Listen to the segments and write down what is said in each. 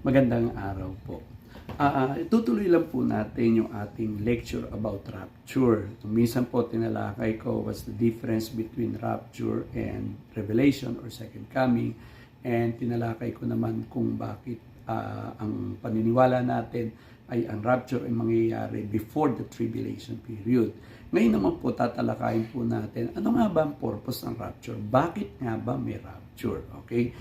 Magandang araw po. Itutuloy lang po natin yung ating lecture about rapture. Minsan po tinalakay ko what's the difference between rapture and revelation or second coming. And tinalakay ko naman kung bakit ang paniniwala natin ay ang rapture ay mangyayari before the tribulation period. Ngayon naman po tatalakayin po natin ano nga ba ang purpose ng rapture? Bakit nga ba may rapture? Okay?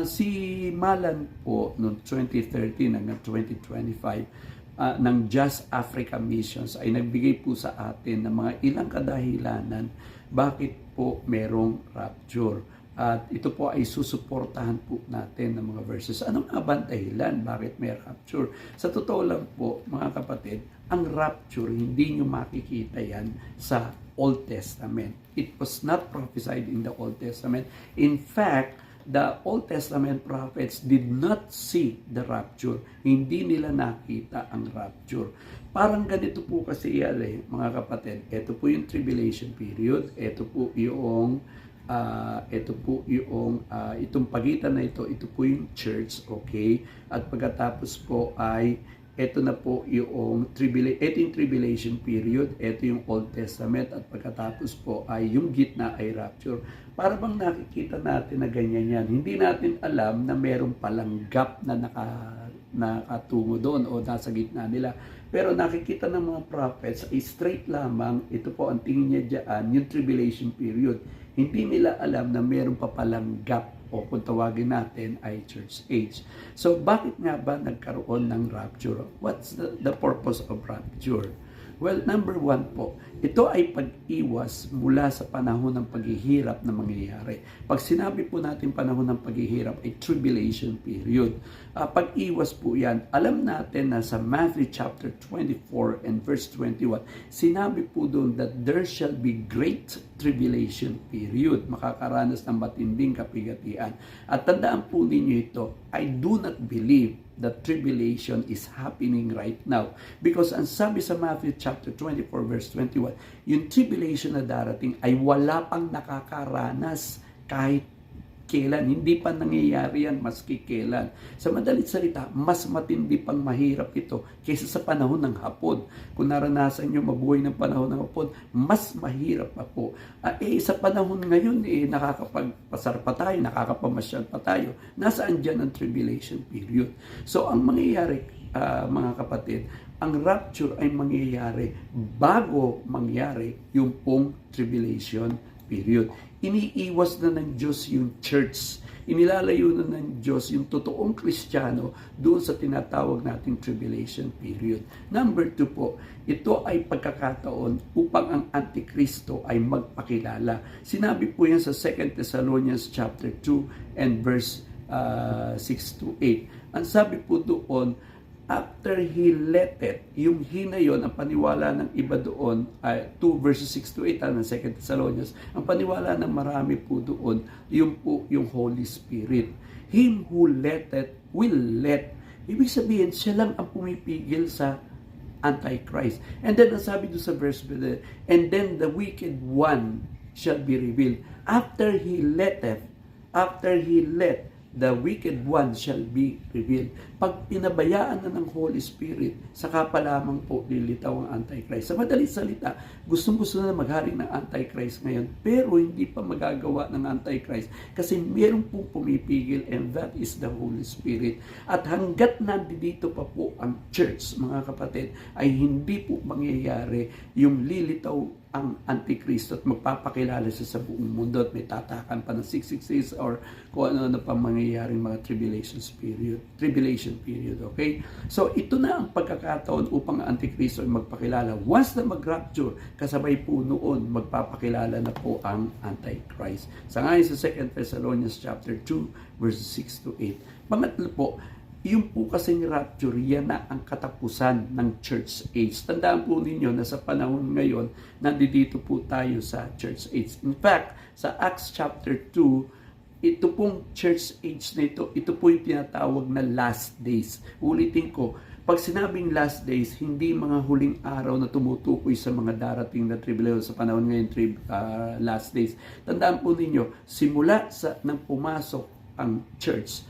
Si Malan po noong 2013 hanggang 2025 ng Just Africa Missions ay nagbigay po sa atin ng mga ilang kadahilanan bakit po merong rapture. At ito po ay susuportahan po natin ng mga verses. Ano nga ba ang dahilan? Bakit may rapture? Sa totoo lang po, mga kapatid, ang rapture, hindi nyo makikita yan sa Old Testament. It was not prophesied in the Old Testament. In fact, the Old Testament prophets did not see the rapture. Hindi nila nakita ang rapture. Parang ganito po kasi yan mga kapatid. Ito po yung tribulation period. Ito po yung itong pagitan na ito po yung church, okay? At pagkatapos po ay ito na po yung tribulation period, ito yung Old Testament, at pagkatapos po ay yung gitna ay rapture. Para bang nakikita natin na ganyan yan. Hindi natin alam na meron palang gap na nakatungo doon o nasa gitna nila. Pero nakikita ng mga prophets ay straight lamang, ito po ang tingin niya dyan, yung tribulation period. Hindi nila alam na meron pa palang gap o kung tawagin natin ay church age. So bakit nga ba nagkaroon ng rapture? What's the purpose of rapture? Well, number one po, ito ay pag-iwas mula sa panahon ng paghihirap na mangyayari. Pag sinabi po natin panahon ng paghihirap ay tribulation period. Pag-iwas po yan, alam natin na sa Matthew chapter 24 and verse 21, sinabi po doon that there shall be great tribulation period. Makakaranas ng matinding kapigatian. At tandaan po ninyo ito, I do not believe that tribulation is happening right now. Because ang sabi sa Matthew chapter 24 verse 21, yung tribulation na darating ay wala pang nakakaranas kahit kailan. Hindi pa nangyayari yan maski kailan. Sa madalit salita, mas matindi pang mahirap ito kaysa sa panahon ng hapon. Kung naranasan nyo mabuhay ng panahon ng hapon, mas mahirap pa po. Sa panahon ngayon, nakakapagpasar pa tayo, nakakapamasyal pa tayo. Nasaan dyan ang tribulation period? So, ang mangyayari, mga kapatid, ang rapture ay mangyayari bago mangyari yung pong tribulation period. Iniiwas na ng Diyos yung church. Inilalayo na ng Diyos yung totoong Kristiyano doon sa tinatawag nating tribulation period. Number 2 po, ito ay pagkakataon upang ang Antikristo ay magpakilala. Sinabi po yan sa 2 Thessalonians chapter 2 and verse 6 to 8. Ang sabi po doon, after he let it, yung hina yon, ang paniwala ng iba doon, 2 verses 6 to 8 ng 2 Thessalonians, ang paniwala ng marami po doon, yung po yung Holy Spirit. Him who let it will let. Ibig sabihin, siya lang ang pumipigil sa Antichrist. And then, ang sabi doon sa verse, and then the wicked one shall be revealed. After he let, the wicked one shall be revealed. Pag pinabayaan na ng Holy Spirit, saka pa lamang po lilitaw ang Antichrist. Sa madaling salita, gustong-gusto na maghari ng Antichrist ngayon, pero hindi pa magagawa ng Antichrist kasi meron pong pumipigil, and that is the Holy Spirit. At hanggat nandito pa po ang church, mga kapatid, ay hindi po mangyayari yung lilitaw ang Antikristo at magpapakilala siya sa buong mundo at may tatakan pa ng 666 or kung ano-ano pa mangyayaring mga tribulation period, okay? So, ito na ang pagkakataon upang ang Antikristo ay magpakilala. Once na mag-rapture, kasabay po noon, magpapakilala na po ang Antichrist. Sa ngayon sa 2 Thessalonians chapter 2, verses 6 to 8. Pangatlo po, yung po kasing rapture, yan na ang katapusan ng church age. Tandaan po ninyo na sa panahon ngayon, nandito po tayo sa church age. In fact, sa Acts chapter 2, ito pong church age na ito po yung tinatawag na last days. Ulitin ko, pag sinabing last days, hindi mga huling araw na tumutukoy sa mga darating na tribulation sa panahon ngayon, last days. Tandaan po ninyo, simula nang pumasok ang church,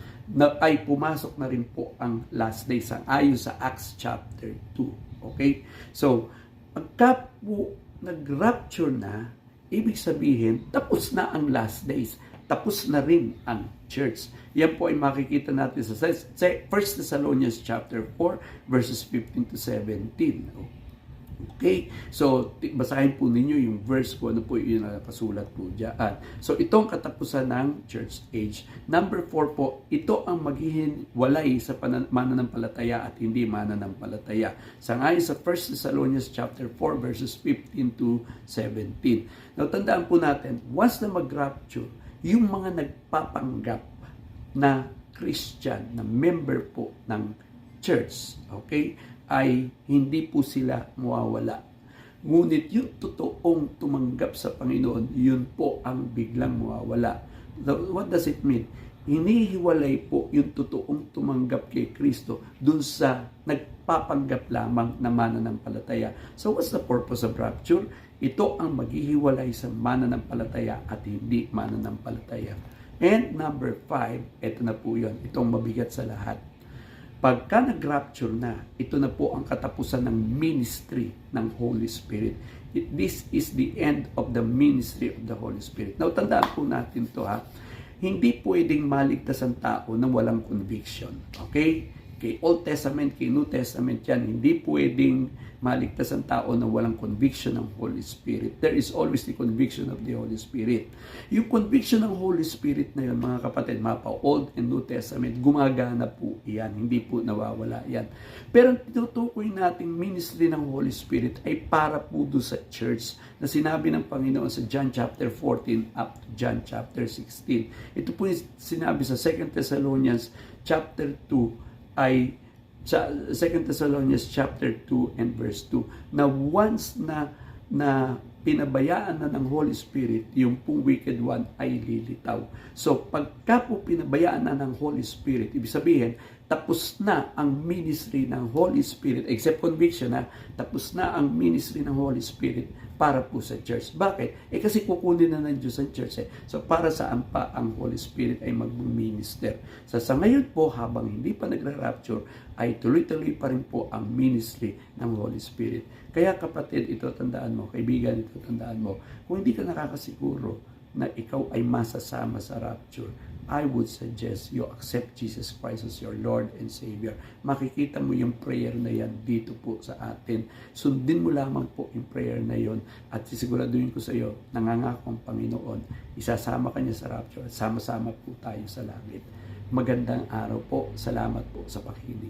ay pumasok na rin po ang last days ayon sa Acts chapter 2. Okay? So, pagka po nag-rapture na, ibig sabihin, tapos na ang last days. Tapos na rin ang church. Yan po ay makikita natin sa 1 Thessalonians chapter 4 verses 15 to 17. Okay? So, basahin po ninyo yung verse po, ano po yung nakasulat po dyan. So, itong katapusan ng church age. Number 4 po, ito ang maghihiwalay sa mananampalataya at hindi mananampalataya. Sangayon sa 1 Thessalonians chapter 4 verses 15 to 17. Now, tandaan po natin, once na mag-rapture, yung mga nagpapanggap na Christian, na member po ng church, okay, ay hindi po sila mawawala. Ngunit yung totoong tumanggap sa Panginoon, yun po ang biglang mawawala. What does it mean? Hinihiwalay po yung totoong tumanggap kay Kristo dun sa nagpapanggap lamang na mananampalataya. So what's the purpose of rapture? Ito ang maghihiwalay sa mananampalataya at hindi mananampalataya. And number 5, ito na po yun. Itong mabigat sa lahat. Pagka nag-rapture na, ito na po ang katapusan ng ministry ng Holy Spirit. This is the end of the ministry of the Holy Spirit. Now, tandaan po natin to ha. Hindi pwedeng maligtas ang tao nang walang conviction. Okay? Kay Old Testament, kay New Testament yan, hindi pwedeng maligtas ang tao na walang conviction ng Holy Spirit. There is always the conviction of the Holy Spirit. Yung conviction ng Holy Spirit na yun, mga kapatid, mapa Old and New Testament, gumagana po yan. Hindi po nawawala yan. Pero ang tinutukoy nating ministry ng Holy Spirit ay para po doon sa church na sinabi ng Panginoon sa John chapter 14 up to John chapter 16. Ito po yung sinabi sa 2 Thessalonians chapter 2 ay sa 2 Thessalonians chapter 2 and verse 2 na once na pinabayaan na ng Holy Spirit, yung pong wicked one ay lilitaw. So, pagka po pinabayaan na ng Holy Spirit, ibig sabihin, tapos na ang ministry ng Holy Spirit, except conviction tapos na ang ministry ng Holy Spirit para po sa church. Bakit? Kasi kukunin na ng Diyos ang church So, para saan pa ang Holy Spirit ay mag-minister? Sa ngayon po, habang hindi pa nagra-rapture, ay tuloy-tuloy pa rin po ang ministry ng Holy Spirit. Kaya kapatid, ito tandaan mo, kaibigan, ito tandaan mo, kung hindi ka nakakasiguro na ikaw ay masasama sa rapture, I would suggest you accept Jesus Christ as your Lord and Savior. Makikita mo yung prayer na yan dito po sa atin. Sundin mo lamang po yung prayer na yon at sisiguraduhin ko sa iyo, nangangako ang Panginoon, isasama ka niya sa rapture at sama-sama po tayo sa langit. Magandang araw po. Salamat po sa pakikinig.